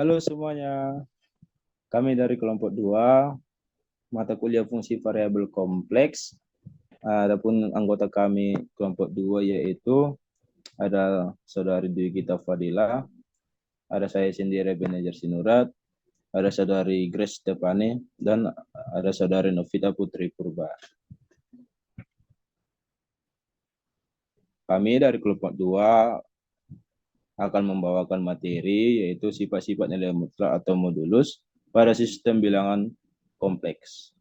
Halo semuanya, kami dari kelompok 2, mata kuliah fungsi variabel kompleks. Adapun anggota kami kelompok 2 yaitu ada saudari Dwi Gita Fadila, ada saya sendiri Benejar Sinurat, ada saudari Grace Stefani, dan ada saudari Novita Putri Purba. Kami dari kelompok 2 akan membawakan materi yaitu sifat-sifat nilai mutlak atau modulus pada sistem bilangan kompleks.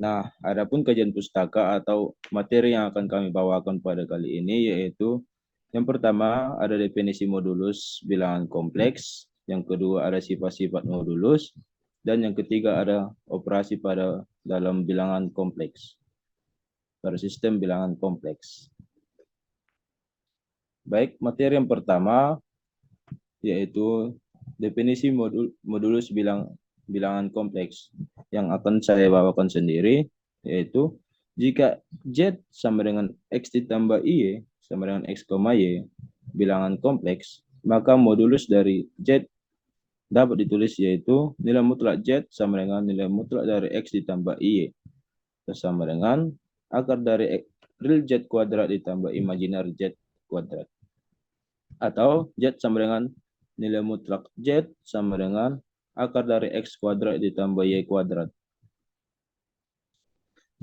Nah, adapun kajian pustaka atau materi yang akan kami bawakan pada kali ini yaitu yang pertama ada definisi modulus bilangan kompleks, yang kedua ada sifat-sifat modulus, dan yang ketiga ada operasi pada dalam bilangan kompleks, pada sistem bilangan kompleks. Baik, materi yang pertama yaitu definisi modulus bilangan kompleks yang akan saya bawakan sendiri, yaitu jika Z sama dengan X ditambah Y sama dengan X, Y bilangan kompleks, maka modulus dari Z dapat ditulis yaitu nilai mutlak Z sama dengan nilai mutlak dari X ditambah Y sama dengan akar dari real Z kuadrat ditambah imajiner Z kuadrat. Atau Z sama dengan nilai mutlak Z sama dengan akar dari X kuadrat ditambah Y kuadrat.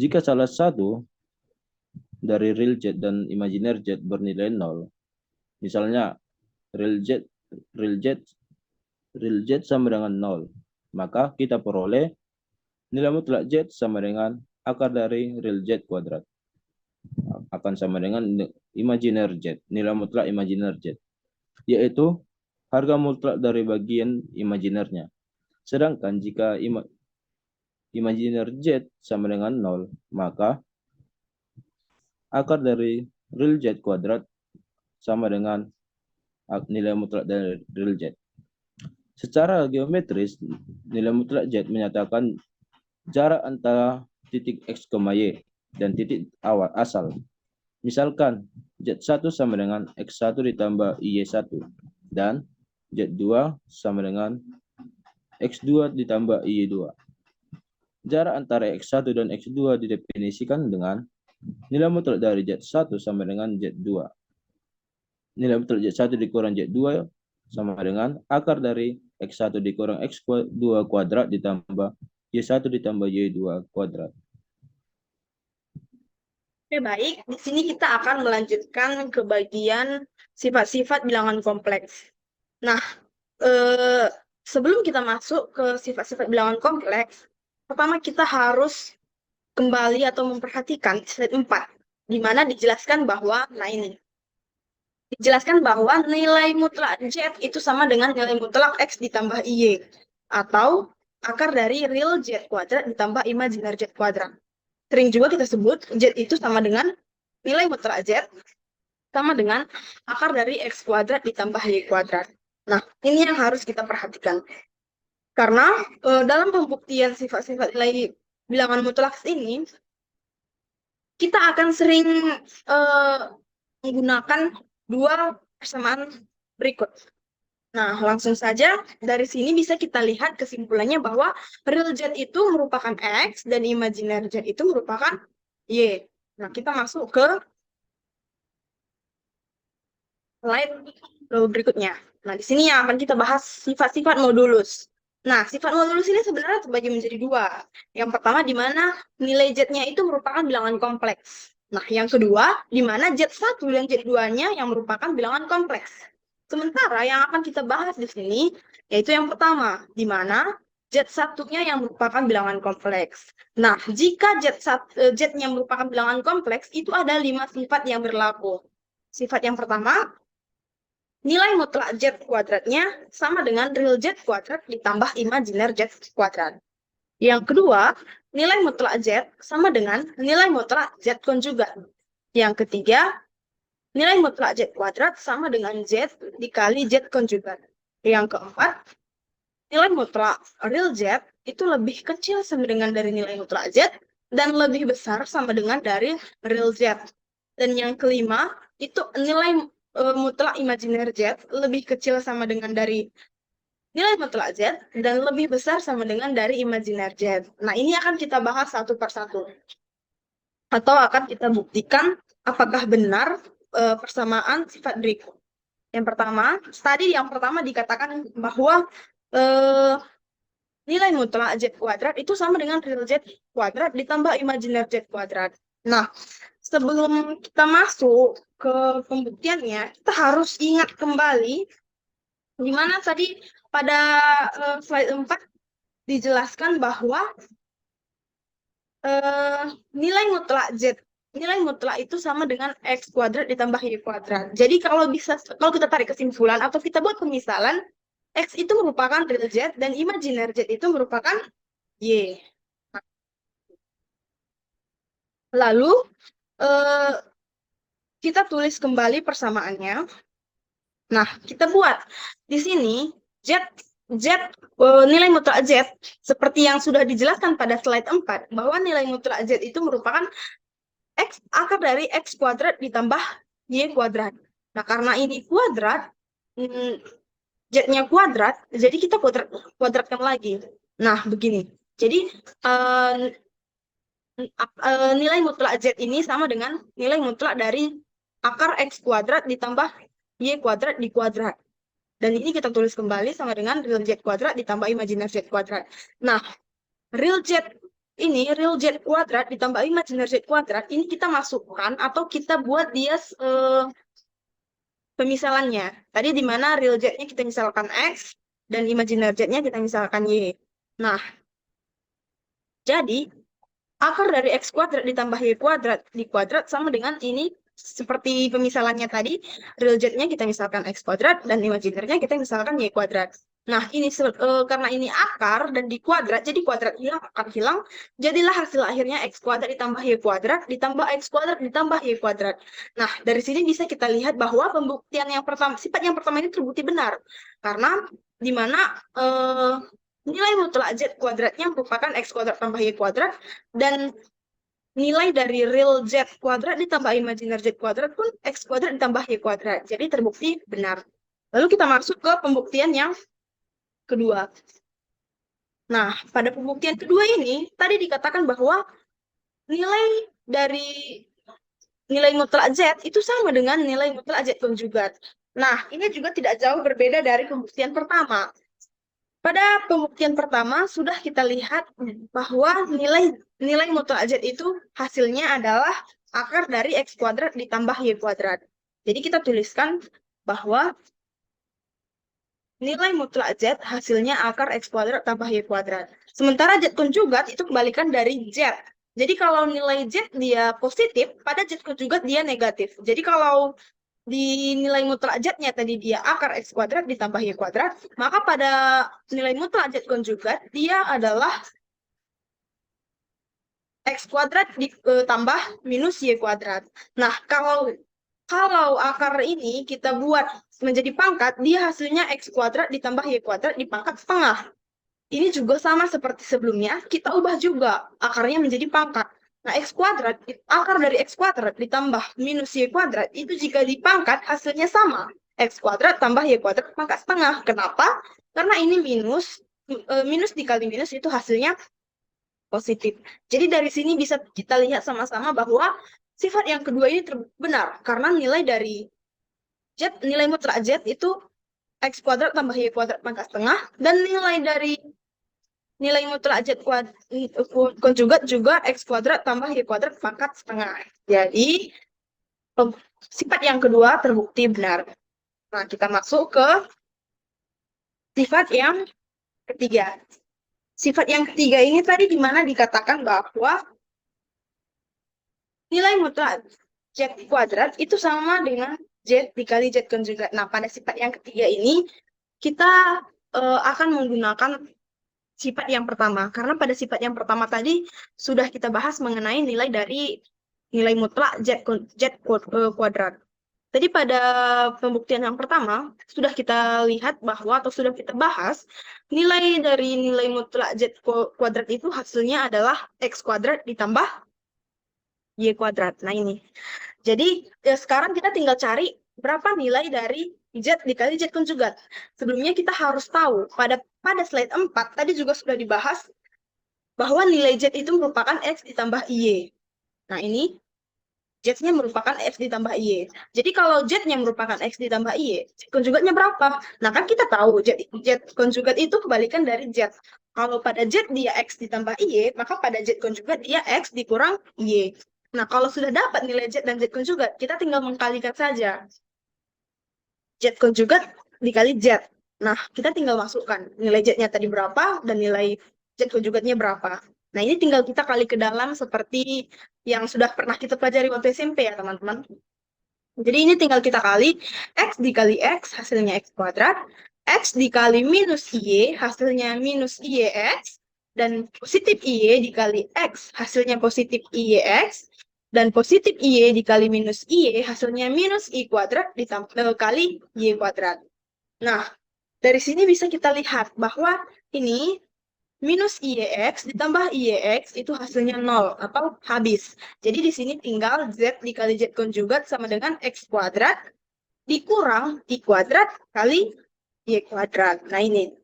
Jika salah satu dari real Z dan imajiner Z bernilai 0, misalnya real Z sama dengan 0, maka kita peroleh nilai mutlak Z sama dengan akar dari real Z kuadrat. Akan sama dengan imajiner Z, nilai mutlak imajiner Z, yaitu harga mutlak dari bagian imajinernya. Sedangkan jika imajiner Z sama dengan 0, maka akar dari real Z kuadrat sama dengan nilai mutlak dari real Z. Secara geometris, nilai mutlak Z menyatakan jarak antara titik X, Y dan titik awal asal. Misalkan Z1 sama dengan X1 ditambah Y1 dan Z2 sama dengan X2 ditambah Y2. Jarak antara X1 dan X2 didefinisikan dengan nilai mutlak dari Z1 sama dengan Z2. Nilai mutlak Z1 dikurang Z2 sama dengan akar dari X1 dikurang X2 kuadrat ditambah Y1 ditambah Y2 kuadrat. Oke, baik. Di sini kita akan melanjutkan ke bagian sifat-sifat bilangan kompleks. Nah, sebelum kita masuk ke sifat-sifat bilangan kompleks, pertama kita harus kembali atau memperhatikan slide 4, di mana dijelaskan bahwa, dijelaskan bahwa nilai mutlak Z itu sama dengan nilai mutlak X ditambah Y, atau akar dari real Z kuadrat ditambah imajiner Z kuadrat. Sering juga kita sebut Z itu sama dengan nilai mutlak Z sama dengan akar dari X kuadrat ditambah Y kuadrat. Nah, ini yang harus kita perhatikan. Karena dalam pembuktian sifat-sifat nilai bilangan mutlak ini, kita akan sering menggunakan dua persamaan berikut. Nah, langsung saja dari sini bisa kita lihat kesimpulannya bahwa real Z itu merupakan X dan imajiner Z itu merupakan Y. Nah, kita masuk ke slide berikutnya. Nah, di sini yang akan kita bahas sifat-sifat modulus. Nah, sifat modulus ini sebenarnya terbagi menjadi dua. Yang pertama, di mana nilai Z-nya itu merupakan bilangan kompleks. Nah, yang kedua, di mana Z1 dan Z2-nya yang merupakan bilangan kompleks. Sementara yang akan kita bahas di sini, yaitu yang pertama, di mana Z1-nya yang merupakan bilangan kompleks. Nah, jika Z-nya merupakan bilangan kompleks, itu ada 5 sifat yang berlaku. Sifat yang pertama, nilai mutlak Z kuadratnya sama dengan real Z kuadrat ditambah imajiner Z kuadrat. Yang kedua, nilai mutlak Z sama dengan nilai mutlak Z konjugat. Yang ketiga, nilai mutlak Z kuadrat sama dengan Z dikali Z konjugat. Yang keempat, nilai mutlak real Z itu lebih kecil sama dengan dari nilai mutlak Z dan lebih besar sama dengan dari real Z. Dan yang kelima, itu nilai mutlak imajiner Z lebih kecil sama dengan dari nilai mutlak Z dan lebih besar sama dengan dari imajiner Z. Nah, ini akan kita bahas satu per satu. Atau akan kita buktikan apakah benar persamaan sifat berikut. Yang pertama dikatakan bahwa eh, nilai mutlak Z kuadrat itu sama dengan real Z kuadrat ditambah imajiner Z kuadrat. Nah, sebelum kita masuk ke pembuktiannya, kita harus ingat kembali di mana tadi pada slide 4 dijelaskan bahwa eh, nilai mutlak itu sama dengan X kuadrat ditambah Y kuadrat. Jadi kalau kita tarik kesimpulan atau kita buat pemisalan, X itu merupakan real Z dan imajiner Z itu merupakan Y. Lalu eh, kita tulis kembali persamaannya. Nah, kita buat di sini nilai mutlak Z seperti yang sudah dijelaskan pada slide 4 bahwa nilai mutlak Z itu merupakan akar dari X kuadrat ditambah Y kuadrat. Nah, karena ini kuadrat, Z-nya kuadrat, jadi kita kuadratkan lagi. Nah, begini. Jadi, nilai mutlak Z ini sama dengan nilai mutlak dari akar X kuadrat ditambah Y kuadrat di kuadrat. Dan ini kita tulis kembali sama dengan real Z kuadrat ditambah imajiner Z kuadrat. Nah, real Z kuadrat ditambah imajiner Z kuadrat, ini kita masukkan atau kita buat dia pemisalannya. Tadi di mana real Z-nya kita misalkan X, dan imajiner Z-nya kita misalkan Y. Nah, jadi akar dari X kuadrat ditambah Y kuadrat di kuadrat sama dengan ini, seperti pemisalannya tadi, real Z-nya kita misalkan X kuadrat, dan imajinernya kita misalkan Y kuadrat. Nah, ini karena ini akar dan di kuadrat, jadi kuadrat hilang, akar hilang, jadilah hasil akhirnya X kuadrat ditambah Y kuadrat, ditambah X kuadrat, ditambah Y kuadrat. Nah, dari sini bisa kita lihat bahwa pembuktian yang pertama, sifat yang pertama ini terbukti benar. Karena di mana nilai mutlak Z kuadratnya merupakan X kuadrat tambah Y kuadrat, dan nilai dari real Z kuadrat ditambah imajiner Z kuadrat pun X kuadrat ditambah Y kuadrat. Jadi terbukti benar. Lalu kita masuk ke pembuktian yang kedua. Nah, pada pembuktian kedua ini, tadi dikatakan bahwa nilai dari nilai mutlak Z itu sama dengan nilai mutlak Z konjugat. Nah, ini juga tidak jauh berbeda dari pembuktian pertama. Pada pembuktian pertama sudah kita lihat bahwa nilai mutlak Z itu hasilnya adalah akar dari X kuadrat ditambah Y kuadrat. Jadi kita tuliskan bahwa nilai mutlak Z hasilnya akar X kuadrat tambah Y kuadrat. Sementara Z konjugat itu kebalikan dari Z. Jadi kalau nilai Z dia positif, pada Z konjugat dia negatif. Jadi kalau di nilai mutlak Z-nya tadi dia akar X kuadrat ditambah Y kuadrat, maka pada nilai mutlak Z konjugat dia adalah X kuadrat ditambah minus Y kuadrat. Nah, kalau akar ini kita buat menjadi pangkat, dia hasilnya X kuadrat ditambah Y kuadrat dipangkat setengah. Ini juga sama seperti sebelumnya, kita ubah juga akarnya menjadi pangkat. Nah, akar dari X kuadrat ditambah minus Y kuadrat, itu jika dipangkat hasilnya sama. X kuadrat tambah Y kuadrat pangkat setengah. Kenapa? Karena ini minus dikali minus itu hasilnya positif. Jadi dari sini bisa kita lihat sama-sama bahwa sifat yang kedua ini benar. Karena nilai mutlak Z itu X kuadrat tambah Y kuadrat pangkat setengah, dan nilai mutlak Z konjugat juga X kuadrat tambah Y kuadrat pangkat setengah. Jadi, sifat yang kedua terbukti benar. Nah, kita masuk ke sifat yang ketiga. Sifat yang ketiga ini tadi di mana dikatakan bahwa nilai mutlak Z kuadrat itu sama dengan Z dikali Z konjugat. Nah, pada sifat yang ketiga ini, kita akan menggunakan sifat yang pertama. Karena pada sifat yang pertama tadi sudah kita bahas mengenai nilai mutlak Z kuadrat. Tadi pada pembuktian yang pertama sudah kita lihat bahwa atau sudah kita bahas nilai dari nilai mutlak Z kuadrat itu hasilnya adalah X kuadrat ditambah Y kuadrat. Nah ini. Jadi sekarang kita tinggal cari berapa nilai dari Z dikali Z konjugat. Sebelumnya kita harus tahu, pada slide 4 tadi juga sudah dibahas bahwa nilai Z itu merupakan X ditambah Y. Nah, ini Z-nya merupakan X ditambah Y. Jadi kalau Z-nya merupakan X ditambah Y, Z konjugatnya berapa? Nah, kan kita tahu Z konjugat itu kebalikan dari Z. Kalau pada Z dia X ditambah Y, maka pada Z konjugat dia X dikurang Y. Nah, kalau sudah dapat nilai Z dan Z konjugat, kita tinggal mengkalikan saja. Z konjugat dikali Z. Nah, kita tinggal masukkan nilai Z-nya tadi berapa dan nilai Z konjugatnya berapa. Nah, ini tinggal kita kali ke dalam seperti yang sudah pernah kita pelajari waktu SMP ya, teman-teman. Jadi ini tinggal kita kali, X dikali X, hasilnya X kuadrat. X dikali minus Y, hasilnya minus YX. Dan positif Y dikali X, hasilnya positif YX. Dan positif Y dikali minus Y, hasilnya minus Y kuadrat ditambah kali Y kuadrat. Nah, dari sini bisa kita lihat bahwa ini minus IX ditambah IX itu hasilnya 0 atau habis. Jadi di sini tinggal Z dikali Z konjugat sama dengan X kuadrat dikurang I kuadrat kali Y kuadrat. Nah, ini.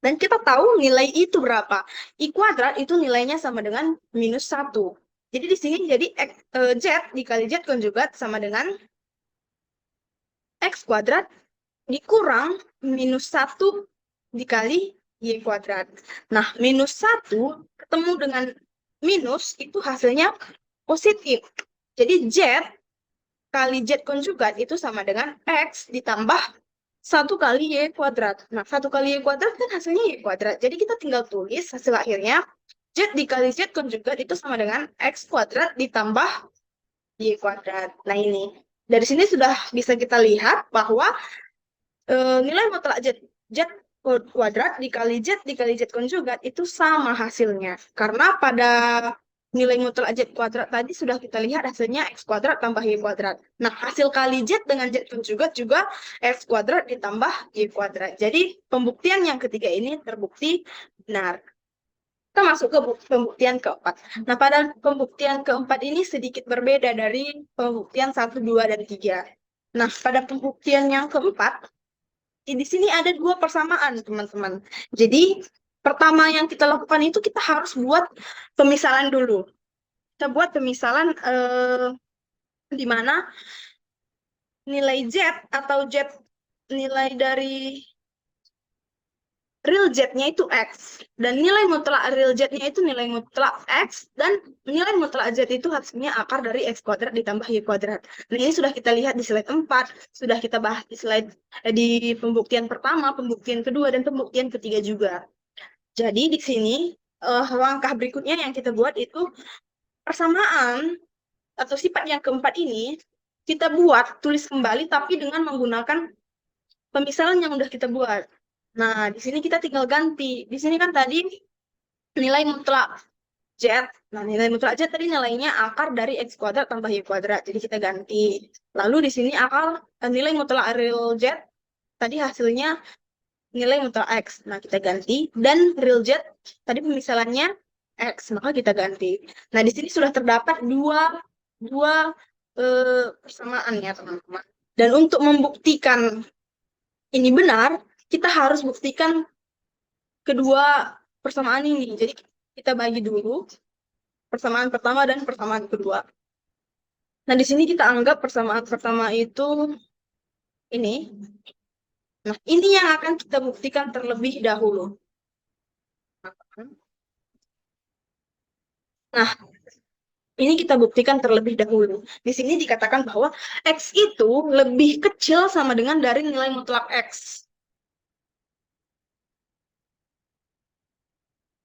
Dan kita tahu nilai itu berapa. I kuadrat itu nilainya sama dengan minus 1. Jadi di sini jadi Z dikali Z konjugat sama dengan X kuadrat dikurang minus 1 dikali Y kuadrat. Nah, minus 1 ketemu dengan minus itu hasilnya positif. Jadi Z kali Z konjugat itu sama dengan X ditambah 1 kali Y kuadrat. Nah, 1 kali Y kuadrat kan hasilnya Y kuadrat. Jadi kita tinggal tulis hasil akhirnya Z dikali Z konjugat itu sama dengan X kuadrat ditambah Y kuadrat. Nah, ini. Dari sini sudah bisa kita lihat bahwa nilai mutlak Z kuadrat dikali Z konjugat itu sama hasilnya. Karena pada nilai mutlak Z kuadrat tadi sudah kita lihat hasilnya X kuadrat tambah Y kuadrat. Nah, hasil kali Z dengan Z konjugat juga X kuadrat ditambah Y kuadrat. Jadi, pembuktian yang ketiga ini terbukti benar. Kita masuk ke pembuktian keempat. Nah, pada pembuktian keempat ini sedikit berbeda dari pembuktian 1, 2, dan 3. Nah, pada pembuktian yang keempat, di sini ada dua persamaan, teman-teman. Jadi, pertama yang kita lakukan itu kita harus buat pemisalan dulu. Kita buat pemisalan di mana nilai Z atau Z nilai dari real Z-nya itu X. Dan nilai mutlak real Z-nya itu nilai mutlak X. Dan nilai mutlak Z itu hasilnya akar dari X kuadrat ditambah Y kuadrat. Nah, ini sudah kita lihat di slide 4. Sudah kita bahas di slide di pembuktian pertama, pembuktian kedua, dan pembuktian ketiga juga. Jadi di sini langkah berikutnya yang kita buat itu persamaan atau sifat yang keempat ini kita buat tulis kembali tapi dengan menggunakan pemisalan yang udah kita buat. Nah, di sini kita tinggal ganti. Di sini kan tadi nilai mutlak Z. Nah, nilai mutlak Z tadi nilainya akar dari X kuadrat tambah Y kuadrat. Jadi kita ganti. Lalu di sini nilai mutlak real Z tadi hasilnya nilai mutlak X. Nah, kita ganti. Dan real Z tadi pemisalannya X. Maka kita ganti. Nah, di sini sudah terdapat dua persamaan ya, teman-teman. Dan untuk membuktikan ini benar, kita harus buktikan kedua persamaan ini. Jadi kita bagi dulu persamaan pertama dan persamaan kedua. Nah, di sini kita anggap persamaan pertama itu ini. Nah, ini yang akan kita buktikan terlebih dahulu. Nah, ini kita buktikan terlebih dahulu. Di sini dikatakan bahwa X itu lebih kecil sama dengan dari nilai mutlak X.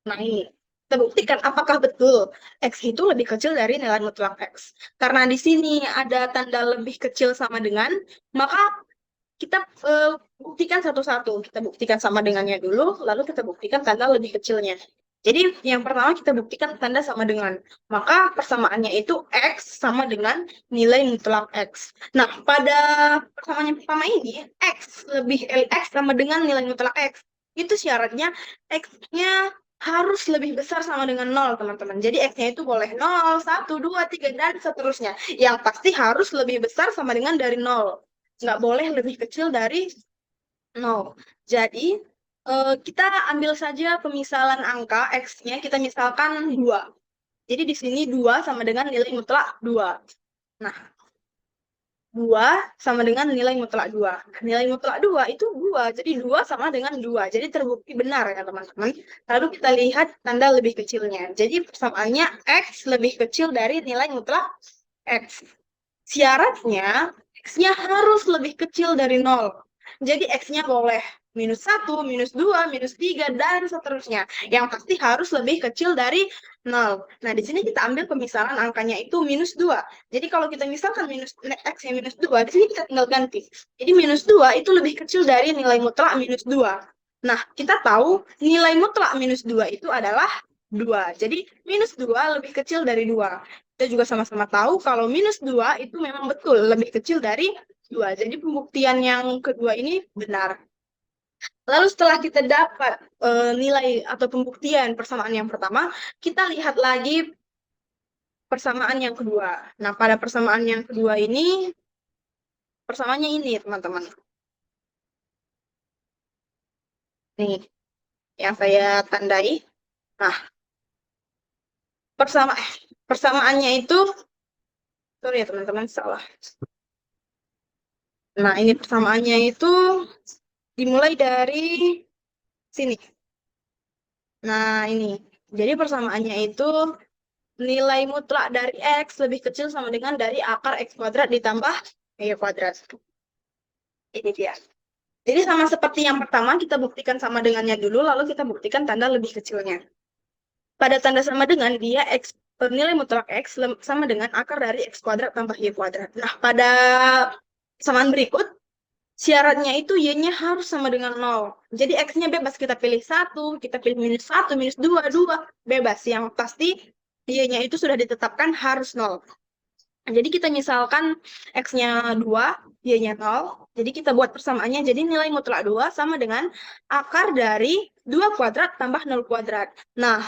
Nah, ini. Kita buktikan apakah betul X itu lebih kecil dari nilai mutlak X. Karena di sini ada tanda lebih kecil sama dengan, maka kita buktikan satu-satu. Kita buktikan sama dengannya dulu, lalu kita buktikan tanda lebih kecilnya. Jadi, yang pertama kita buktikan tanda sama dengan. Maka persamaannya itu X sama dengan nilai mutlak X. Nah, pada persamaan yang pertama ini, X sama dengan nilai mutlak X. Itu syaratnya X-nya harus lebih besar sama dengan 0, teman-teman. Jadi X-nya itu boleh 0, 1, 2, 3, dan seterusnya. Yang pasti harus lebih besar sama dengan dari 0. nggak boleh lebih kecil dari 0. Jadi, kita ambil saja pemisalan angka X-nya, kita misalkan 2. Jadi di sini 2 sama dengan nilai mutlak 2. Nah, 2 sama dengan nilai mutlak 2. Nilai mutlak 2 itu 2, jadi 2 sama dengan 2. Jadi terbukti benar ya teman-teman. Lalu kita lihat tanda lebih kecilnya. Jadi persamaannya X lebih kecil dari nilai mutlak X. Syaratnya, X-nya harus lebih kecil dari 0. Jadi X-nya boleh -1, -2, -3, dan seterusnya. Yang pasti harus lebih kecil dari 0. Nah, di sini kita ambil pemisalan angkanya itu -2. Jadi kalau kita misalkan X-nya -2, di sini kita tinggal ganti. Jadi -2 itu lebih kecil dari nilai mutlak -2. Nah, kita tahu nilai mutlak -2 itu adalah 2. Jadi -2 lebih kecil dari 2. Kita juga sama-sama tahu kalau -2 itu memang betul lebih kecil dari 2. Jadi pembuktian yang kedua ini benar. Lalu setelah kita dapat nilai atau pembuktian persamaan yang pertama, kita lihat lagi persamaan yang kedua. Nah, pada persamaan yang kedua ini, persamaannya ini teman-teman. Nih, yang saya tandai. Nah, persamaannya itu, sorry ya teman-teman, salah. Nah, ini persamaannya itu dimulai dari sini. Nah, ini. Jadi persamaannya itu nilai mutlak dari X lebih kecil sama dengan dari akar X kuadrat ditambah Y kuadrat. Ini dia. Jadi sama seperti yang pertama, kita buktikan sama dengannya dulu, lalu kita buktikan tanda lebih kecilnya. Pada tanda sama dengan, dia X, nilai mutlak X sama dengan akar dari X kuadrat tambah Y kuadrat. Nah, pada persamaan berikut, syaratnya itu Y-nya harus sama dengan 0. Jadi X-nya bebas, kita pilih 1, kita pilih -1, -2, 2, bebas. Yang pasti Y-nya itu sudah ditetapkan harus 0. Jadi kita misalkan X-nya 2, Y-nya 0. Jadi kita buat persamaannya, jadi nilai mutlak 2 sama dengan akar dari 2 kuadrat tambah 0 kuadrat. Nah,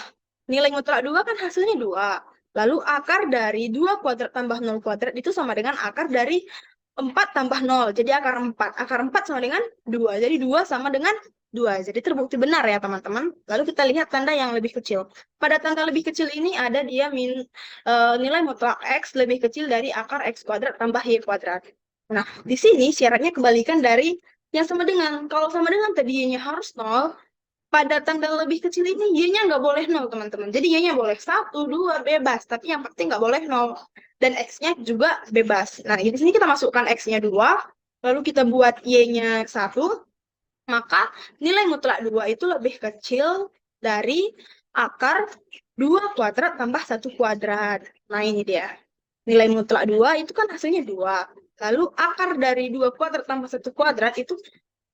nilai mutlak 2 kan hasilnya 2. Lalu akar dari 2 kuadrat tambah 0 kuadrat itu sama dengan akar dari 4 tambah 0. Jadi akar 4. Akar 4 sama dengan 2. Jadi 2 sama dengan 2. Jadi terbukti benar ya teman-teman. Lalu kita lihat tanda yang lebih kecil. Pada tanda lebih kecil ini ada dia nilai mutlak X lebih kecil dari akar X kuadrat tambah Y kuadrat. Nah, di sini syaratnya kebalikan dari yang sama dengan. Kalau sama dengan tadi Y-nya harus 0, pada tanda lebih kecil ini Y-nya nggak boleh 0, teman-teman. Jadi Y-nya boleh 1, 2, bebas. Tapi yang penting nggak boleh 0. Dan X-nya juga bebas. Nah, di sini kita masukkan X-nya 2, lalu kita buat Y-nya 1, maka nilai mutlak 2 itu lebih kecil dari akar 2 kuadrat tambah 1 kuadrat. Nah, ini dia. Nilai mutlak 2 itu kan hasilnya 2. Lalu akar dari 2 kuadrat tambah 1 kuadrat itu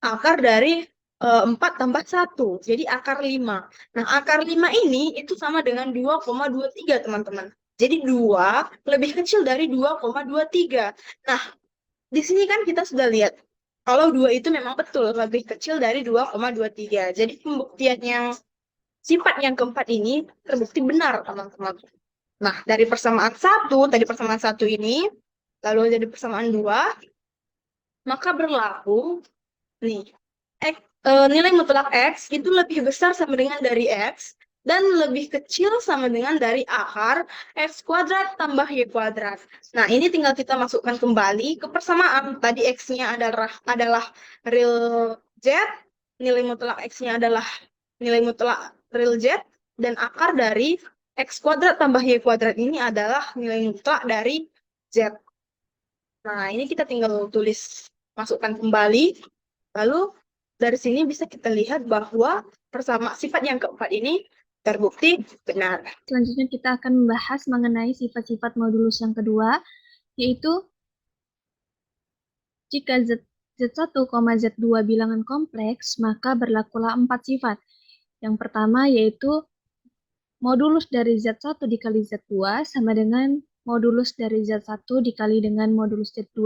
akar dari 4 tambah 1. Jadi akar 5. Nah, akar 5 ini itu sama dengan 2,23, teman-teman. Jadi 2 lebih kecil dari 2,23. Nah, di sini kan kita sudah lihat kalau 2 itu memang betul lebih kecil dari 2,23. Jadi pembuktian yang sifat yang keempat ini terbukti benar, teman-teman. Nah, dari persamaan 1, tadi persamaan 1 ini, lalu jadi persamaan 2, maka berlaku nih, nilai mutlak X itu lebih besar sama dengan dari X, dan lebih kecil sama dengan dari akar X kuadrat tambah Y kuadrat. Nah, ini tinggal kita masukkan kembali ke persamaan. Tadi X-nya adalah real Z, nilai mutlak X-nya adalah nilai mutlak real Z, dan akar dari X kuadrat tambah Y kuadrat ini adalah nilai mutlak dari Z. Nah, ini kita tinggal tulis, masukkan kembali, lalu dari sini bisa kita lihat bahwa sifat yang keempat ini terbukti benar. Selanjutnya kita akan membahas mengenai sifat-sifat modulus yang kedua, yaitu jika Z1, Z2 bilangan kompleks, maka berlakulah 4 sifat. Yang pertama yaitu modulus dari Z1 dikali Z2 sama dengan modulus dari Z1 dikali dengan modulus Z2.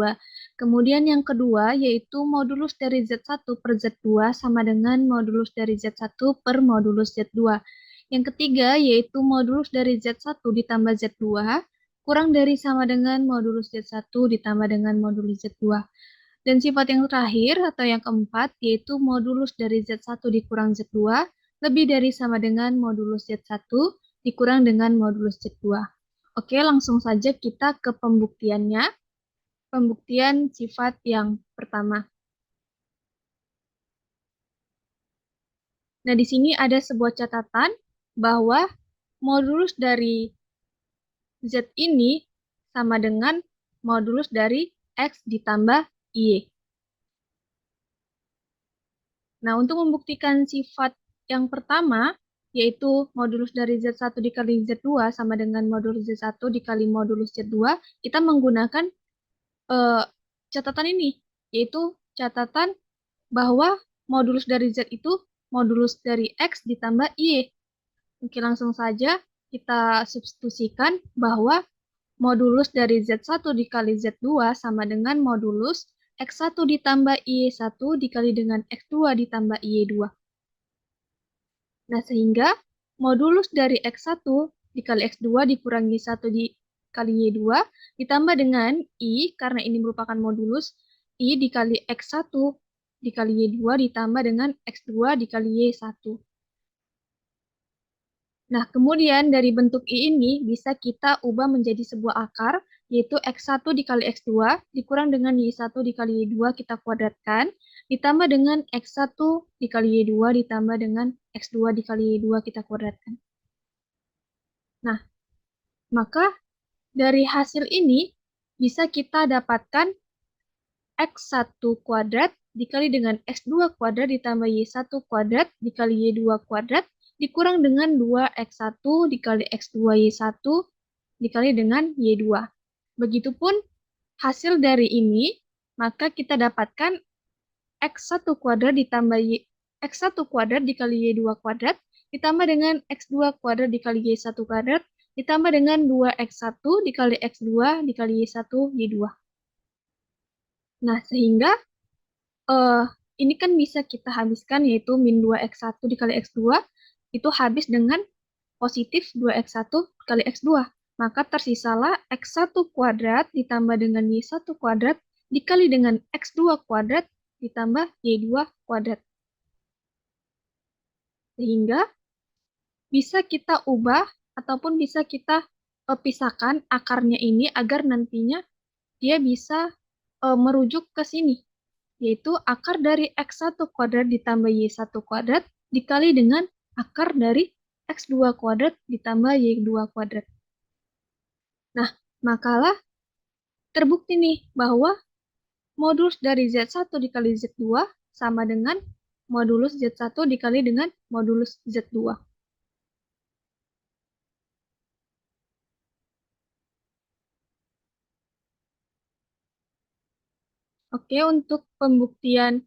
Kemudian yang kedua yaitu modulus dari Z1 per Z2 sama dengan modulus dari Z1 per modulus Z2. Yang ketiga yaitu modulus dari Z1 ditambah Z2 kurang dari sama dengan modulus Z1 ditambah dengan modulus Z2. Dan sifat yang terakhir atau yang keempat yaitu modulus dari Z1 dikurang Z2 lebih dari sama dengan modulus Z1 dikurang dengan modulus Z2. Oke, langsung saja kita ke pembuktiannya. Pembuktian sifat yang pertama. Nah, di sini ada sebuah catatan bahwa modulus dari Z ini sama dengan modulus dari X ditambah Y. Nah, untuk membuktikan sifat yang pertama, yaitu modulus dari Z1 dikali Z2 sama dengan modulus Z1 dikali modulus Z2, kita menggunakan catatan ini, yaitu catatan bahwa modulus dari Z itu modulus dari X ditambah Y. Oke, langsung saja kita substitusikan bahwa modulus dari Z1 dikali Z2 sama dengan modulus X1 ditambah Y1 dikali dengan X2 ditambah Y2. Nah, sehingga modulus dari X1 dikali X2 dikurangi 1 dikali Y2 ditambah dengan I, karena ini merupakan modulus, I dikali X1 dikali Y2 ditambah dengan X2 dikali Y1. Nah, kemudian dari bentuk I ini bisa kita ubah menjadi sebuah akar, yaitu X1 dikali X2 dikurang dengan Y1 dikali Y2 kita kuadratkan, ditambah dengan X1 dikali Y2 ditambah dengan X2 dikali Y2 kita kuadratkan. Nah, maka dari hasil ini bisa kita dapatkan X1 kuadrat dikali dengan X2 kuadrat ditambah Y1 kuadrat dikali Y2 kuadrat dikurang dengan 2X1 dikali X2Y1 dikali dengan Y2. Begitupun hasil dari ini, maka kita dapatkan X1 kuadrat ditambah X1 kuadrat dikali Y2 kuadrat ditambah dengan X2 kuadrat dikali Y1 kuadrat ditambah dengan 2X1 dikali X2 dikali Y1 Y2. Nah, sehingga ini kan bisa kita habiskan, yaitu min 2X1 dikali X2 itu habis dengan positif 2X1 kali X2. Maka tersisalah X1 kuadrat ditambah dengan Y1 kuadrat dikali dengan X2 kuadrat ditambah Y2 kuadrat. Sehingga bisa kita ubah ataupun bisa kita pisahkan akarnya ini agar nantinya dia bisa merujuk ke sini, yaitu akar dari X1 kuadrat ditambah Y1 kuadrat dikali dengan akar dari X2 kuadrat ditambah Y2 kuadrat. Nah, makalah terbukti nih bahwa modulus dari Z1 dikali Z2 sama dengan modulus Z1 dikali dengan modulus Z2. Oke, untuk pembuktian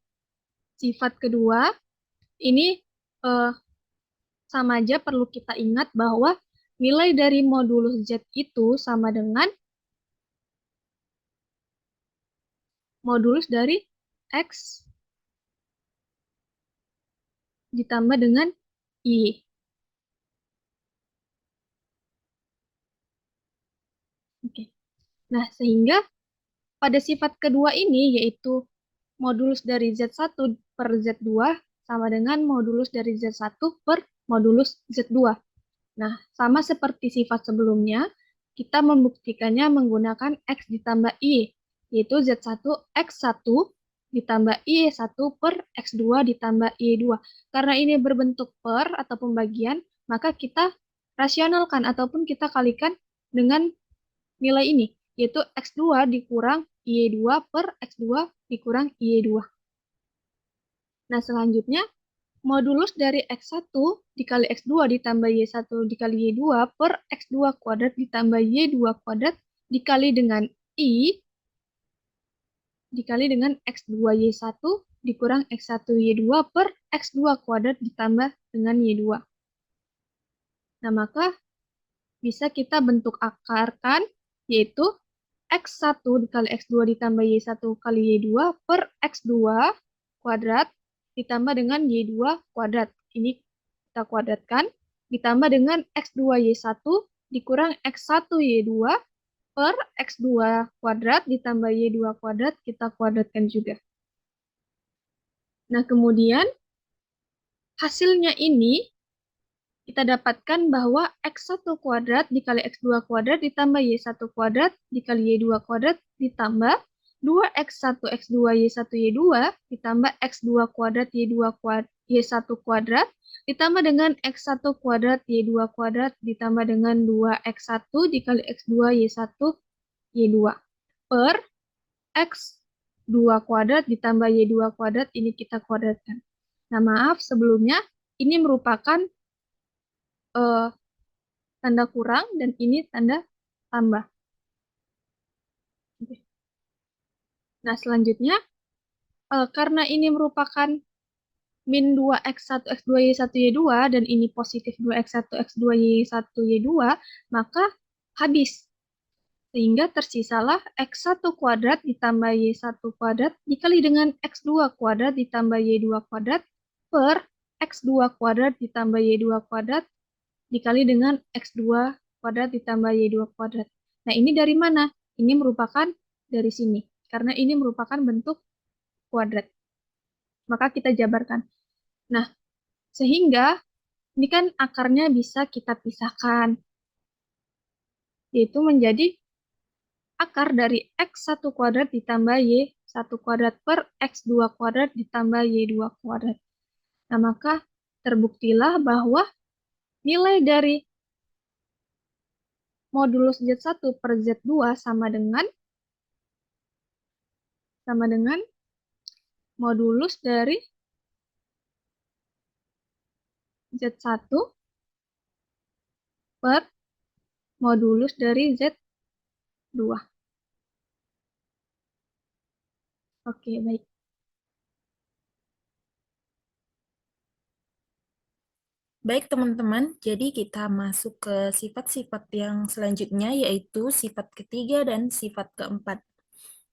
sifat kedua, ini sama aja perlu kita ingat bahwa nilai dari modulus Z itu sama dengan modulus dari X ditambah dengan Y. Oke. Nah, sehingga pada sifat kedua ini, yaitu modulus dari Z1 per Z2 sama dengan modulus dari Z1 per modulus Z2. Nah, sama seperti sifat sebelumnya, kita membuktikannya menggunakan X ditambah Y, yaitu Z1 X1 ditambah Y1 per X2 ditambah Y2. Karena ini berbentuk per atau pembagian, maka kita rasionalkan ataupun kita kalikan dengan nilai ini, yaitu X2 dikurang Y2 per X2 dikurang Y2. Nah, selanjutnya, modulus dari X1 dikali X2 ditambah Y1 dikali Y2 per X2 kuadrat ditambah Y2 kuadrat dikali dengan I dikali dengan X2Y1 dikurang X1Y2 per X2 kuadrat ditambah dengan Y2. Nah, maka bisa kita bentuk akarkan, yaitu X1 dikali X2 ditambah Y1 kali Y2 per X2 kuadrat ditambah dengan Y2 kuadrat. Ini kita kuadratkan, ditambah dengan X2Y1 dikurang X1Y2 per X2 kuadrat ditambah Y2 kuadrat kita kuadratkan juga. Nah, kemudian hasilnya ini kita dapatkan bahwa X1 kuadrat dikali X2 kuadrat ditambah Y1 kuadrat dikali Y2 kuadrat ditambah 2X1 X2 Y1 Y2 ditambah X2 kuadrat Y2 kuadrat Y1 kuadrat ditambah dengan X1 kuadrat Y2 kuadrat ditambah dengan 2X1 dikali X2 Y1 Y2 per X2 kuadrat ditambah Y2 kuadrat ini kita kuadratkan. Nah, maaf sebelumnya ini merupakan tanda kurang dan ini tanda tambah. Nah, selanjutnya karena ini merupakan min 2x1 x2 y1 y2 dan ini positif 2x1 x2 y1 y2, maka habis. Sehingga tersisalah x1 kuadrat ditambah y1 kuadrat dikali dengan x2 kuadrat ditambah y2 kuadrat per x2 kuadrat ditambah y2 kuadrat dikali dengan X2 kuadrat ditambah Y2 kuadrat. Nah, ini dari mana? Ini merupakan dari sini. Karena ini merupakan bentuk kuadrat. Maka kita jabarkan. Nah, sehingga ini kan akarnya bisa kita pisahkan. Yaitu menjadi akar dari X1 kuadrat ditambah Y1 kuadrat per X2 kuadrat ditambah Y2 kuadrat. Nah, maka terbuktilah bahwa nilai dari modulus Z1 per Z2 sama dengan modulus dari Z1 per modulus dari Z2. Oke, baik. Baik teman-teman, jadi kita masuk ke sifat-sifat yang selanjutnya, yaitu sifat ketiga dan sifat keempat.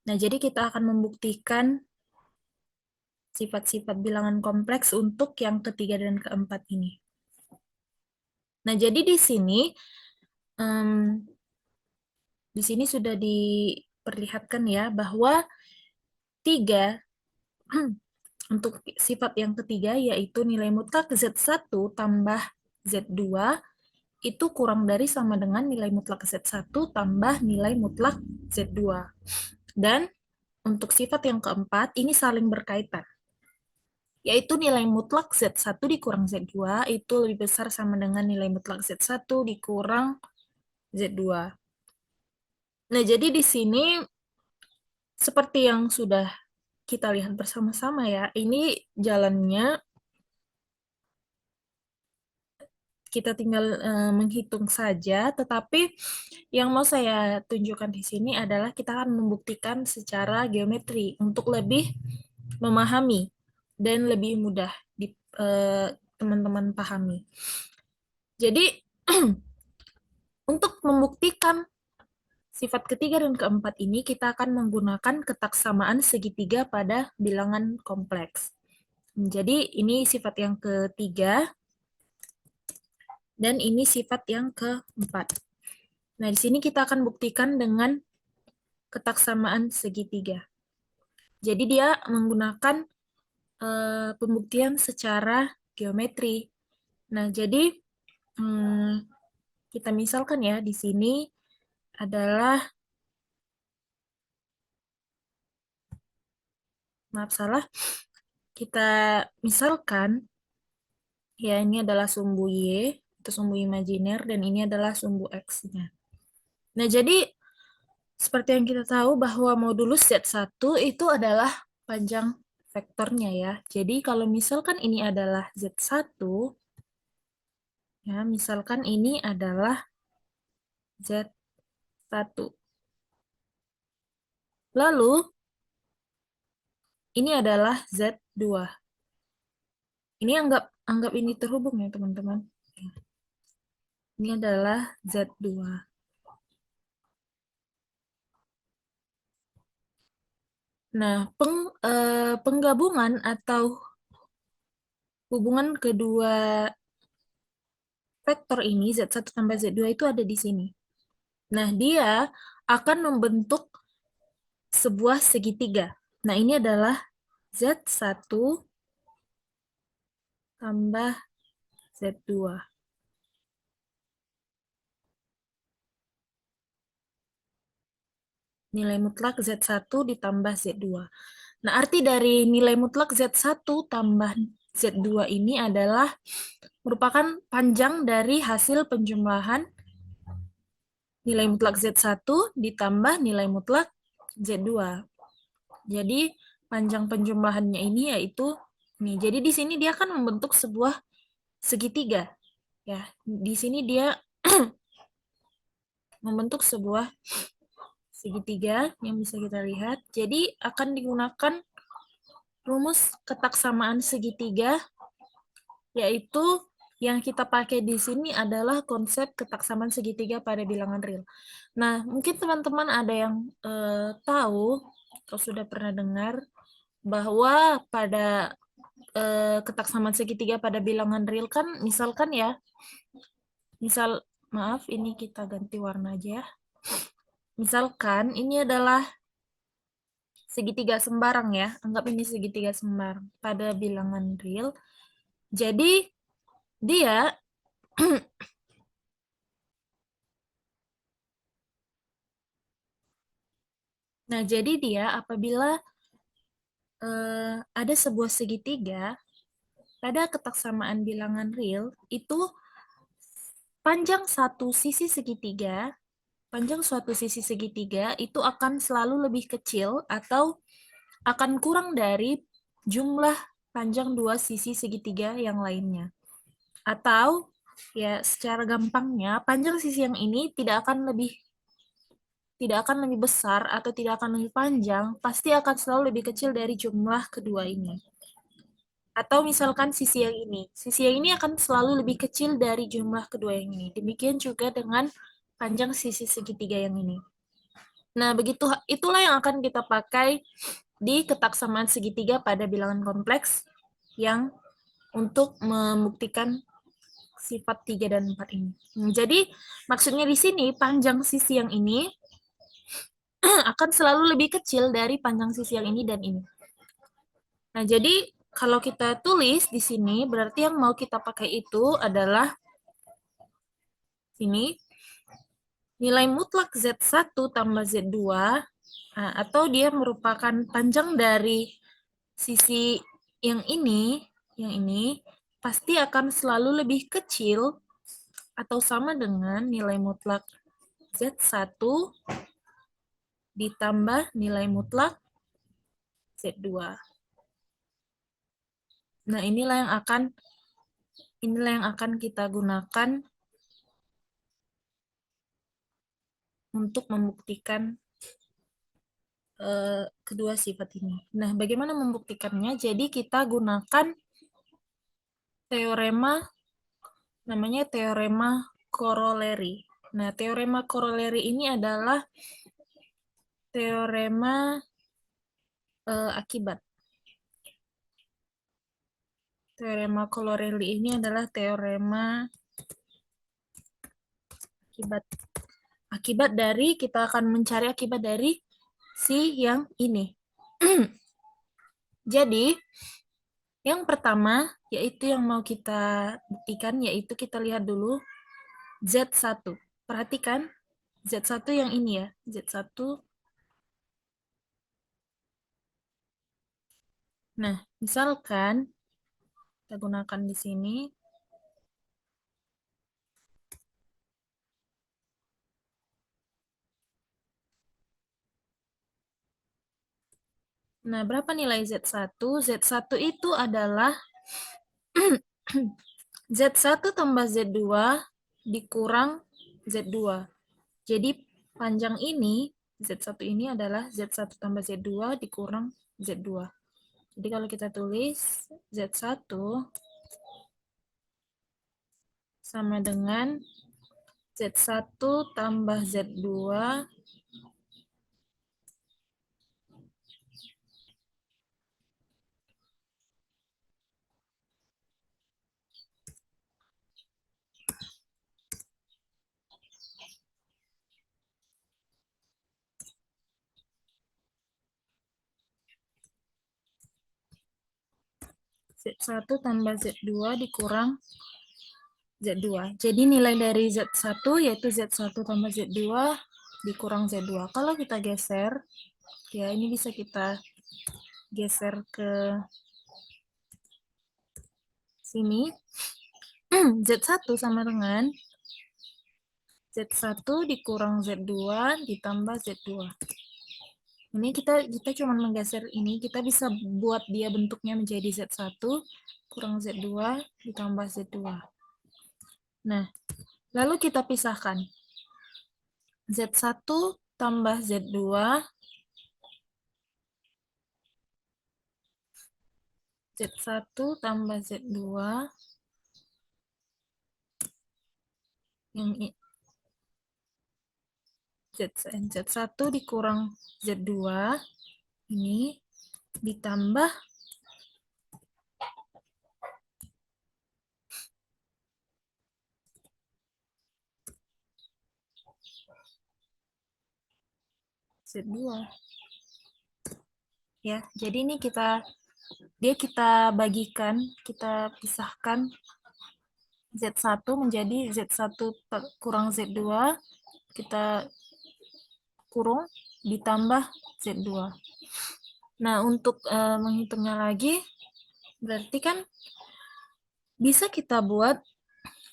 Nah, jadi kita akan membuktikan sifat-sifat bilangan kompleks untuk yang ketiga dan keempat ini. Nah, jadi di sini sudah diperlihatkan ya bahwa 3 untuk sifat yang ketiga yaitu nilai mutlak Z1 tambah Z2 itu kurang dari sama dengan nilai mutlak Z1 tambah nilai mutlak Z2. Dan untuk sifat yang keempat ini saling berkaitan, yaitu nilai mutlak Z1 dikurang Z2 itu lebih besar sama dengan nilai mutlak Z1 dikurang Z2. Nah, jadi di sini seperti yang sudah kita lihat bersama-sama ya, ini jalannya kita tinggal menghitung saja, tetapi yang mau saya tunjukkan di sini adalah kita akan membuktikan secara geometri untuk lebih memahami dan lebih mudah teman-teman pahami. Jadi, untuk membuktikan sifat ketiga dan keempat ini, kita akan menggunakan ketaksamaan segitiga pada bilangan kompleks. Jadi, ini sifat yang ketiga, dan ini sifat yang keempat. Nah, di sini kita akan buktikan dengan ketaksamaan segitiga. Jadi, dia menggunakan pembuktian secara geometri. Nah, jadi kita misalkan ya, di sini adalah maaf salah, kita misalkan ya ini adalah sumbu Y, itu sumbu imajiner, dan ini adalah sumbu X-nya. Nah, jadi seperti yang kita tahu bahwa modulus Z1 itu adalah panjang vektornya ya. Jadi kalau misalkan ini adalah Z1, ya misalkan ini adalah Z1. Lalu ini adalah Z2. Ini anggap ini terhubung ya, teman-teman. Ini adalah Z2. Nah, penggabungan atau hubungan kedua vektor ini, Z1 tambah Z2 itu ada di sini. Nah, dia akan membentuk sebuah segitiga. Nah, ini adalah Z1 tambah Z2. Nilai mutlak Z1 ditambah Z2. Nah, arti dari nilai mutlak Z1 tambah Z2 ini adalah merupakan panjang dari hasil penjumlahan nilai mutlak Z1 ditambah nilai mutlak Z2. Jadi, panjang penjumlahannya ini yaitu nih. Jadi di sini dia akan membentuk sebuah segitiga. Ya, di sini dia membentuk sebuah segitiga yang bisa kita lihat. Jadi akan digunakan rumus ketaksamaan segitiga, yaitu yang kita pakai di sini adalah konsep ketaksamaan segitiga pada bilangan real. Nah, mungkin teman-teman ada yang tahu atau sudah pernah dengar bahwa pada ketaksamaan segitiga pada bilangan real kan, misalkan ya, maaf, ini kita ganti warna aja ya. Misalkan ini adalah segitiga sembarang ya, anggap ini segitiga sembarang pada bilangan real. Jadi dia nah, jadi dia apabila ada sebuah segitiga pada ketaksamaan bilangan real, itu panjang suatu sisi segitiga itu akan selalu lebih kecil atau akan kurang dari jumlah panjang dua sisi segitiga yang lainnya. Atau ya secara gampangnya, panjang sisi yang ini tidak akan lebih besar atau tidak akan lebih panjang, pasti akan selalu lebih kecil dari jumlah kedua ini. Atau misalkan sisi yang ini akan selalu lebih kecil dari jumlah kedua yang ini. Demikian juga dengan panjang sisi segitiga yang ini. Nah, itulah yang akan kita pakai di ketaksamaan segitiga pada bilangan kompleks yang untuk membuktikan sifat 3 dan 4 ini. Jadi, maksudnya di sini panjang sisi yang ini akan selalu lebih kecil dari panjang sisi yang ini dan ini. Nah, jadi kalau kita tulis di sini, berarti yang mau kita pakai itu adalah ini, nilai mutlak Z1 tambah Z2, atau dia merupakan panjang dari sisi yang ini, pasti akan selalu lebih kecil atau sama dengan nilai mutlak Z1 ditambah nilai mutlak Z2. Nah, inilah yang akan kita gunakan untuk membuktikan kedua sifat ini. Nah, bagaimana membuktikannya? Jadi kita gunakan teorema, namanya teorema koroleri. Nah, teorema koroleri ini adalah teorema akibat. Teorema koroleri ini adalah teorema akibat. Akibat dari, kita akan mencari akibat dari si yang ini. Jadi, yang pertama, yaitu yang mau kita buktikan, yaitu kita lihat dulu Z1. Perhatikan, Z1 yang ini ya, Z1. Nah, misalkan, kita gunakan di sini. Nah, berapa nilai Z1? Z1 itu adalah Z1 tambah Z2 dikurang Z2. Jadi panjang ini, Z1 ini adalah Z1 tambah Z2 dikurang Z2. Jadi kalau kita tulis Z1 sama dengan Z1 tambah Z2 Z1 tambah Z2 dikurang Z2. Jadi nilai dari Z1 yaitu Z1 tambah Z2 dikurang Z2. Kalau kita geser, ya ini bisa kita geser ke sini. Z1 sama dengan Z1 dikurang Z2 ditambah Z2. Ini kita cuma menggeser ini, kita bisa buat dia bentuknya menjadi Z1 kurang Z2 ditambah Z2. Nah, lalu kita pisahkan. Z1 tambah Z2 Z1 tambah Z2 yang Z1 dikurang Z2 ini ditambah Z2. Ya, jadi ini kita bagikan, kita pisahkan Z1 menjadi Z1 kurang Z2, kita kurung ditambah Z2. Nah, untuk menghitungnya lagi, berarti kan bisa kita buat,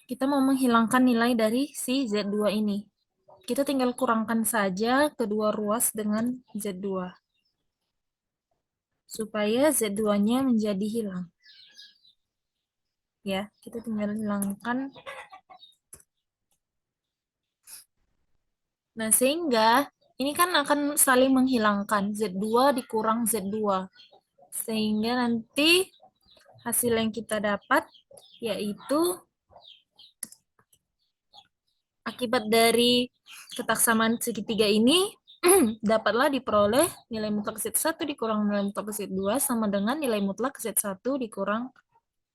kita mau menghilangkan nilai dari si Z2 ini. Kita tinggal kurangkan saja kedua ruas dengan Z2. Supaya Z2-nya menjadi hilang. Ya, kita tinggal hilangkan. Nah, sehingga ini kan akan saling menghilangkan Z2 dikurang Z2. Sehingga nanti hasil yang kita dapat yaitu akibat dari ketaksamaan segitiga ini dapatlah diperoleh nilai mutlak Z1 dikurang nilai mutlak Z2 sama dengan nilai mutlak Z1 dikurang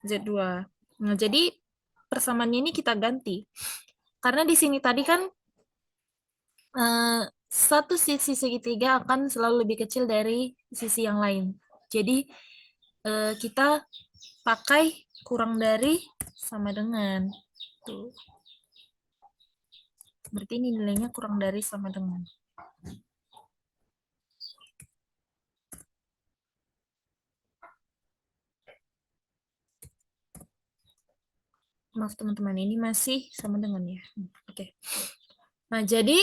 Z2. Nah, jadi persamaannya ini kita ganti. Karena di sini tadi kan satu sisi segitiga akan selalu lebih kecil dari sisi yang lain. Jadi kita pakai kurang dari sama dengan. Tuh. Berarti ini nilainya kurang dari sama dengan. Maaf teman-teman, ini masih sama dengan ya. Oke. Nah, jadi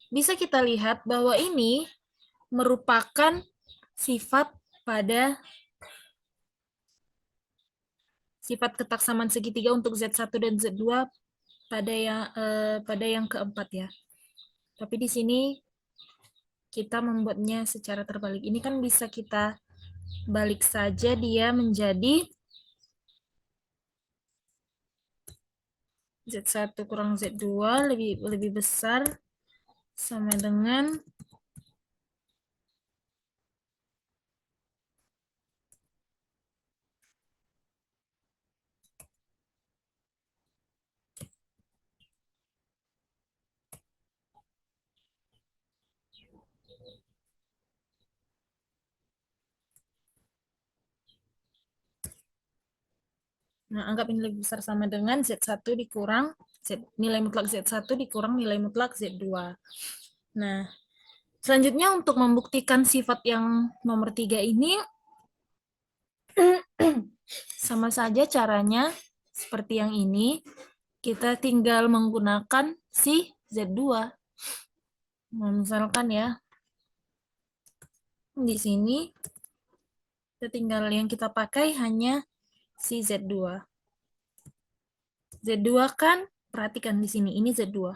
bisa kita lihat bahwa ini merupakan sifat pada sifat ketaksamaan segitiga untuk Z1 dan Z2 pada yang keempat ya. Tapi di sini kita membuatnya secara terbalik. Ini kan bisa kita balik saja dia menjadi Z1 kurang Z2 lebih besar sama dengan Nah, anggap ini lebih besar sama dengan Z1 dikurang nilai mutlak Z1 dikurang nilai mutlak Z2. Nah, selanjutnya untuk membuktikan sifat yang nomor 3 ini, sama saja caranya seperti yang ini. Kita tinggal menggunakan si Z2. Nah, misalkan ya, di sini kita tinggal yang kita pakai hanya si Z2. Z2 kan, perhatikan di sini, ini Z2.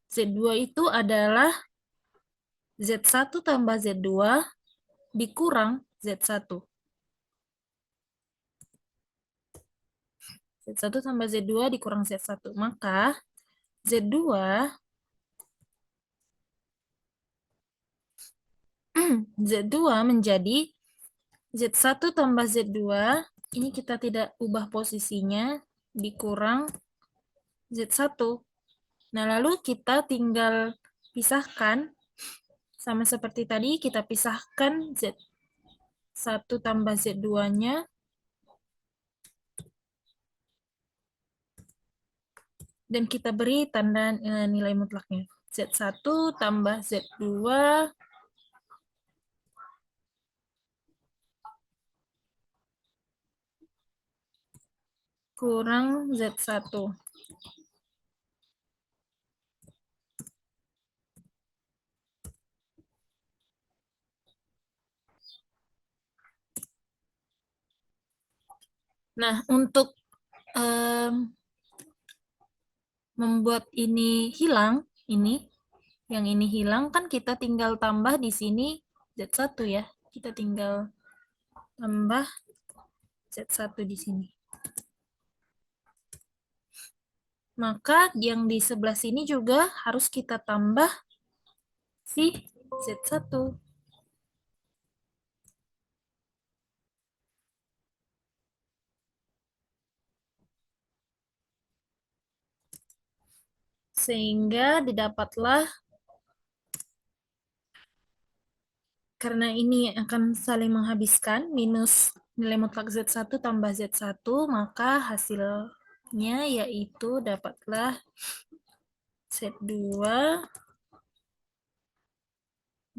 Z2 itu adalah Z1 tambah Z2 dikurang Z1. Z1 tambah Z2 dikurang Z1. Maka Z2 Z2 menjadi Z1 tambah Z2, ini kita tidak ubah posisinya, dikurang Z1. Nah, lalu kita tinggal pisahkan, sama seperti tadi, kita pisahkan Z1 tambah Z2-nya, Dan kita beri tanda nilai mutlaknya. Z1 tambah Z2 kurang Z1. Nah, untuk membuat ini hilang, yang ini hilang, kan kita tinggal tambah di sini Z1 ya. Kita tinggal tambah Z1 di sini. Maka yang di sebelah sini juga harus kita tambah si Z1. Sehingga didapatlah, karena ini akan saling menghabiskan, minus nilai mutlak Z1 tambah Z1, maka hasilnya yaitu dapatlah Z2.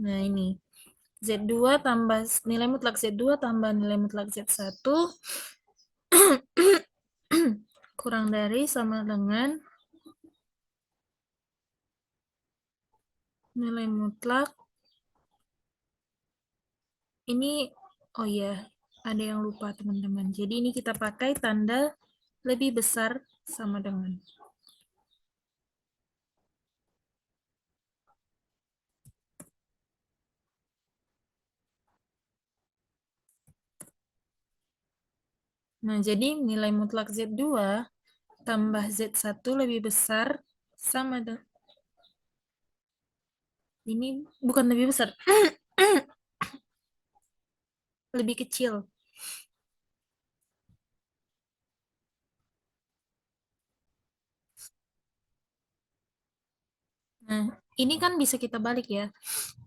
Nah, ini. Z2 tambah nilai mutlak Z2 tambah nilai mutlak Z1 kurang dari sama dengan nilai mutlak. Ini, oh ya, ada yang lupa teman-teman. Jadi ini kita pakai tanda lebih besar sama dengan. Nah, jadi nilai mutlak Z2 tambah Z1 lebih besar sama dengan, ini bukan lebih besar, lebih kecil. Nah, ini kan bisa kita balik ya.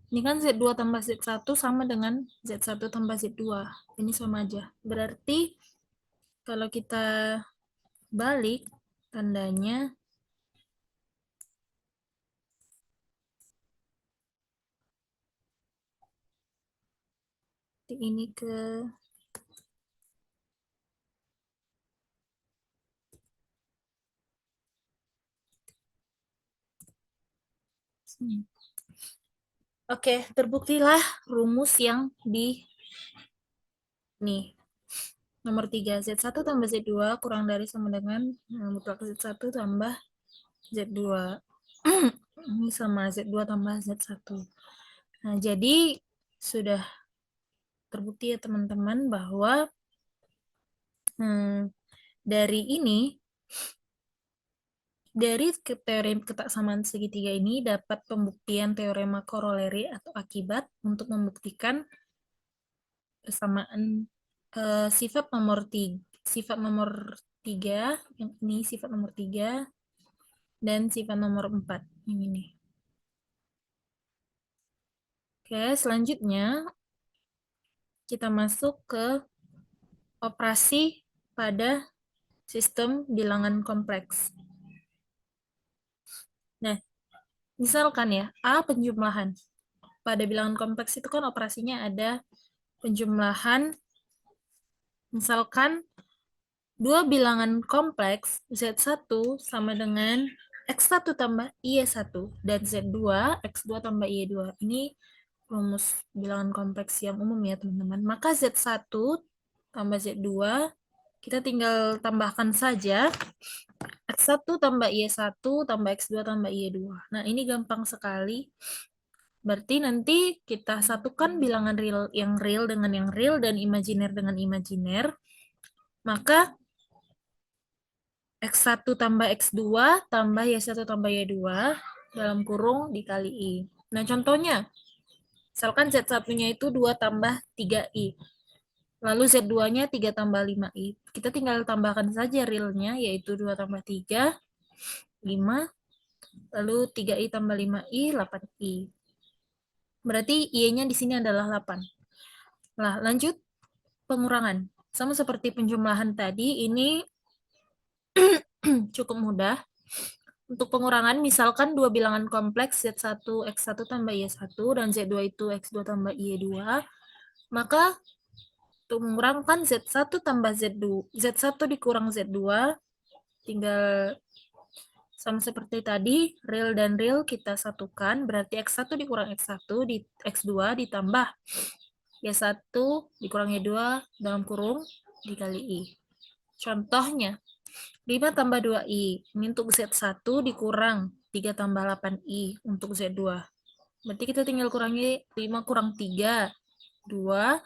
Ini kan Z2 tambah Z1 sama dengan Z1 tambah Z2. Ini sama aja. Berarti kalau kita balik tandanya, ini ke sini. Oke, terbuktilah rumus yang di nih. Nomor 3, Z1 tambah Z2 kurang dari sama dengan mutlak Z1 tambah Z2. Ini sama Z2 tambah Z1. Nah, jadi sudah terbukti ya teman-teman bahwa dari ini, dari teorem ketaksamaan segitiga ini dapat pembuktian teorema koroleri atau akibat untuk membuktikan persamaan sifat nomor 3, yang ini sifat nomor 3 dan sifat nomor 4 yang ini. Oke, selanjutnya kita masuk ke operasi pada sistem bilangan kompleks. Nah, misalkan ya, A penjumlahan. Pada bilangan kompleks itu kan operasinya ada penjumlahan, misalkan dua bilangan kompleks Z1 sama dengan X1 tambah Y1 dan Z2 X2 tambah Y2. Ini rumus bilangan kompleks yang umum ya teman-teman. Maka Z1 tambah Z2 kita tinggal tambahkan saja X1 tambah Y1 tambah X2 tambah Y2. Nah, ini gampang sekali. Berarti nanti kita satukan bilangan real yang real dengan yang real dan imajiner dengan imajiner. Maka X1 tambah X2 tambah Y1 tambah Y2 dalam kurung dikali I. Nah, contohnya, misalkan Z1-nya itu 2 tambah 3I. Lalu Z2-nya 3 tambah 5I. Kita tinggal tambahkan saja realnya, yaitu 2 tambah 3, 5. Lalu 3I tambah 5I, 8I. Berarti I-nya di sini adalah 8. Nah, lanjut pengurangan. Sama seperti penjumlahan tadi, ini cukup mudah. Untuk pengurangan, misalkan dua bilangan kompleks Z1 X1 tambah Y1 dan Z2 itu X2 tambah Y2, maka untuk mengurangkan Z1 tambah Z2, Z1 dikurang Z2, tinggal sama seperti tadi, real dan real kita satukan, berarti X1 dikurang X1, di X2 ditambah Y1 dikurang Y2 dalam kurung dikali I. Contohnya, 5 tambah 2I. Ini untuk Z1 dikurang 3 tambah 8I untuk Z2. Berarti kita tinggal kurangi 5 kurang 3, 2.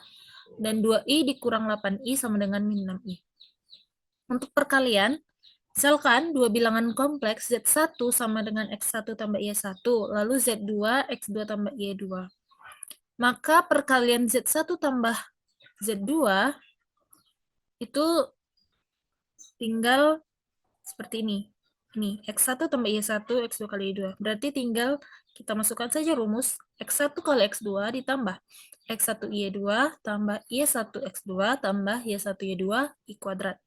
Dan 2I dikurang 8I sama dengan min 6I. Untuk perkalian, misalkan dua bilangan kompleks Z1 sama dengan X1 tambah Y1, lalu Z2 X2 tambah Y2. Maka perkalian Z1 tambah Z2 itu tinggal seperti ini. Ini, X1 tambah Y1, X2 kali Y2. Berarti tinggal kita masukkan saja rumus X1 kali X2 ditambah X1 Y2 tambah Y1 X2 tambah Y1 Y2 I kuadrat.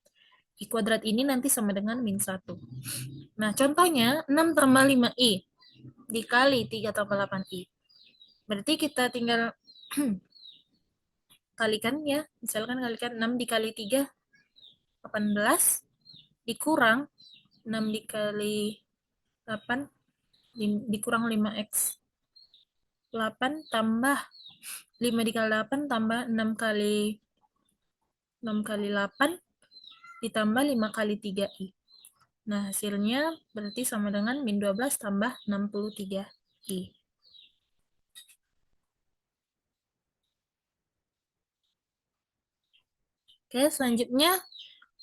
I kuadrat ini nanti sama dengan min 1. Nah, contohnya 6 tambah 5I dikali 3 tambah 8I. Berarti kita tinggal kalikan ya. Misalkan kalikan 6 dikali 3, 18 dikurang 6 dikali 8 dikurang 5x 8 tambah 5 dikali 8 tambah 6 kali 8 ditambah 5 kali 3i. Nah, hasilnya berarti sama dengan min 12 tambah 63i. Oke, selanjutnya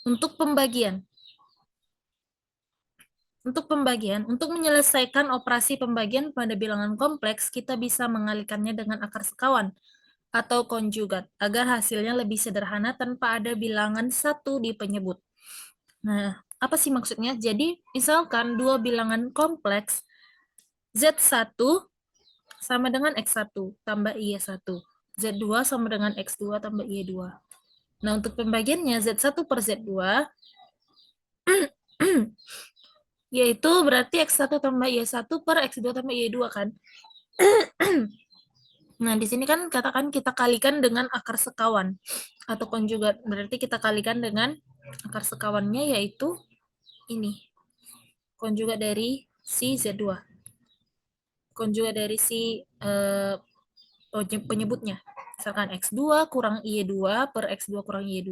untuk pembagian. Untuk menyelesaikan operasi pembagian pada bilangan kompleks, kita bisa mengalihkannya dengan akar sekawan atau konjugat, agar hasilnya lebih sederhana tanpa ada bilangan satu di penyebut. Nah, apa sih maksudnya? Jadi, misalkan dua bilangan kompleks, Z1 sama dengan X1 tambah Y1, Z2 sama dengan X2 tambah Y2. Nah, untuk pembagiannya Z1 per Z2, yaitu berarti X1 tambah Y1 per X2 tambah Y2 kan? Nah, di sini kan katakan kita kalikan dengan akar sekawan atau konjugat. Berarti kita kalikan dengan akar sekawannya yaitu ini. Konjugat dari si Z2. Konjugat dari si penyebutnya. Misalkan X2 kurang Y2 per X2 kurang Y2.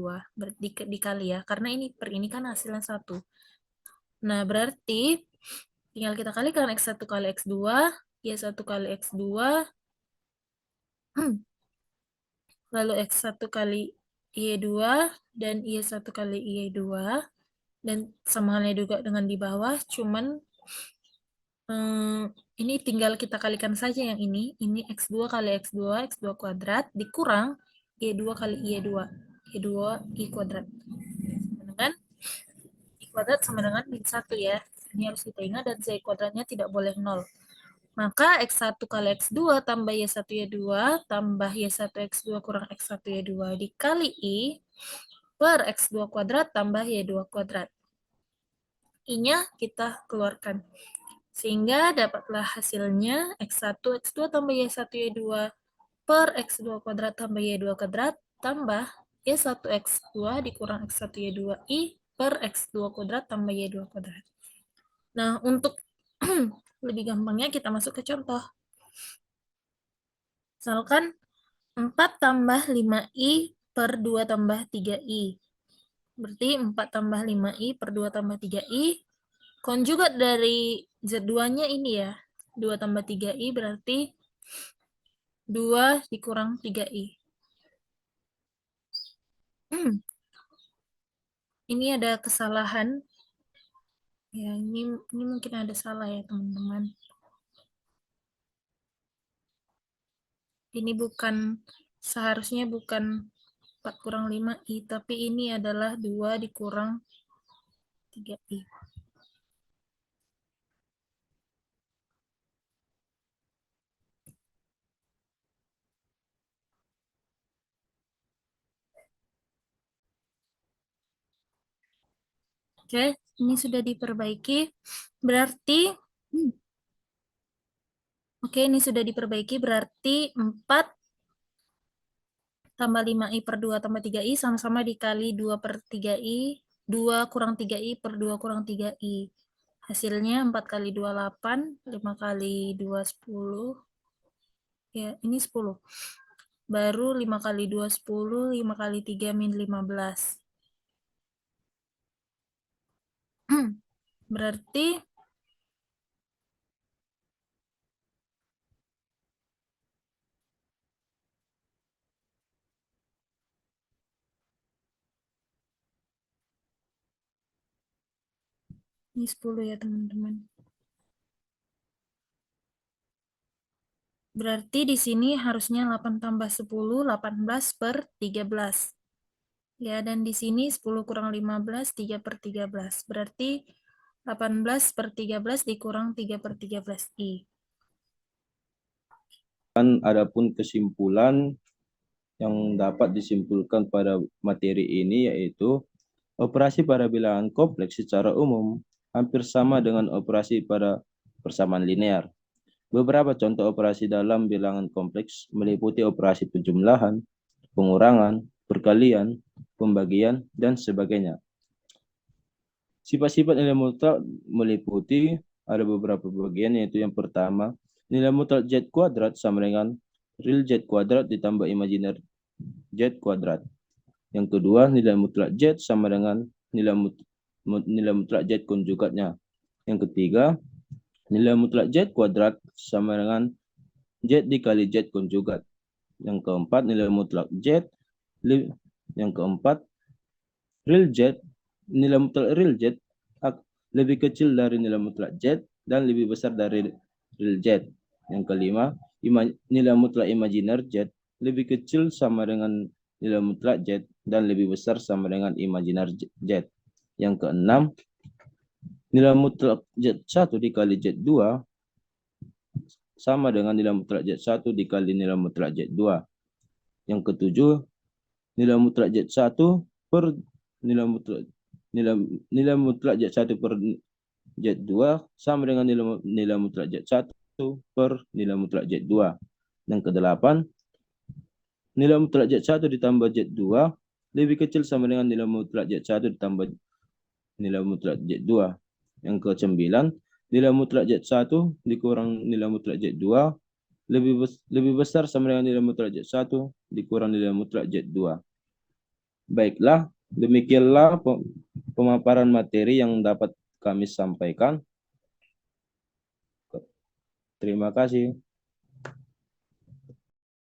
Dikali ya. Karena ini per ini kan hasilnya 1. Nah, berarti tinggal kita kalikan X1 kali X2, Y1 kali X2, lalu X1 kali Y2, dan Y1 kali Y2, dan sama halnya juga dengan di bawah, cuman ini tinggal kita kalikan saja yang ini X2 kali X2, X2 kuadrat, dikurang Y2 kali Y2, Y2 I kuadrat. Dengan I kuadrat sama dengan min 1 ya. Ini harus kita ingat dan Z kuadratnya tidak boleh 0. Maka X1 kali X2 tambah Y1 Y2 tambah Y1 X2 kurang X1 Y2 dikali I per X2 kuadrat tambah Y2 kuadrat. I-nya kita keluarkan. Sehingga dapatlah hasilnya X1 X2 tambah Y1 Y2 per X2 kuadrat tambah Y2 kuadrat tambah Y1 X2 dikurang X1 Y2 I per X2 kuadrat tambah Y2 kuadrat. Nah, untuk lebih gampangnya kita masuk ke contoh. Misalkan 4 tambah 5i per 2 tambah 3i. Berarti 4 tambah 5i per 2 tambah 3i. Konjugat dari Z2-nya ini ya. 2 tambah 3i berarti 2 dikurang 3i. Ini ada kesalahan. Ya, ini mungkin ada salah ya, teman-teman. Ini seharusnya bukan 4 kurang 5i, tapi ini adalah 2 dikurang 3i. Oke, Ini sudah diperbaiki. Berarti, oke, ini sudah diperbaiki. Berarti 4 tambah 5i per 2 tambah 3i sama-sama dikali 2 per 3i. 2 kurang 3i per 2 kurang 3i. Hasilnya 4 kali 2, 8. 5 kali 2, 10. Ya, ini 10. Baru 5 kali 2, 10. 5 kali 3, min 15. Berarti ini 10 ya teman-teman. Berarti di sini harusnya 8 tambah 10, 18 per 13. Ya, dan di sini 10 kurang 15, 3 per 13. Berarti 18 per 13 dikurang 3 per 13i. Adapun kesimpulan yang dapat disimpulkan pada materi ini yaitu operasi pada bilangan kompleks secara umum hampir sama dengan operasi pada persamaan linear. Beberapa contoh operasi dalam bilangan kompleks meliputi operasi penjumlahan, pengurangan, perkalian, pembagian, dan sebagainya. Sifat-sifat nilai mutlak meliputi ada beberapa bagian, yaitu yang pertama, nilai mutlak Z kuadrat sama dengan real Z kuadrat ditambah imajiner Z kuadrat. Yang kedua, nilai mutlak Z sama dengan nilai mutlak Z konjugatnya. Yang ketiga, nilai mutlak Z kuadrat sama dengan Z dikali Z konjugat. Yang keempat, nilai mutlak Z. Yang keempat, real Z, nilai mutlak real Z lebih kecil dari nilai mutlak Z dan lebih besar dari real Z. Yang kelima, nilai mutlak imajiner Z lebih kecil sama dengan nilai mutlak Z dan lebih besar sama dengan imajiner Z. Yang keenam, nilai mutlak Z1 dikali Z2 sama dengan nilai mutlak Z1 dikali nilai mutlak Z2. Yang ketujuh, nilai mutlak Z1 per nilai mutlak Z1 per Z2 sama dengan nilai mutlak Z1 per nilai mutlak Z2. Yang kedelapan, nilai mutlak Z1 ditambah Z2 lebih kecil sama dengan nilai mutlak Z1 ditambah nilai mutlak Z2. Yang kesembilan, nilai mutlak Z1 dikurang nilai mutlak Z2 lebih besar sama dengan nilai mutlak Z1 dikurang nilai mutlak Z2. Baiklah, demikianlah pemaparan materi yang dapat kami sampaikan. Terima kasih.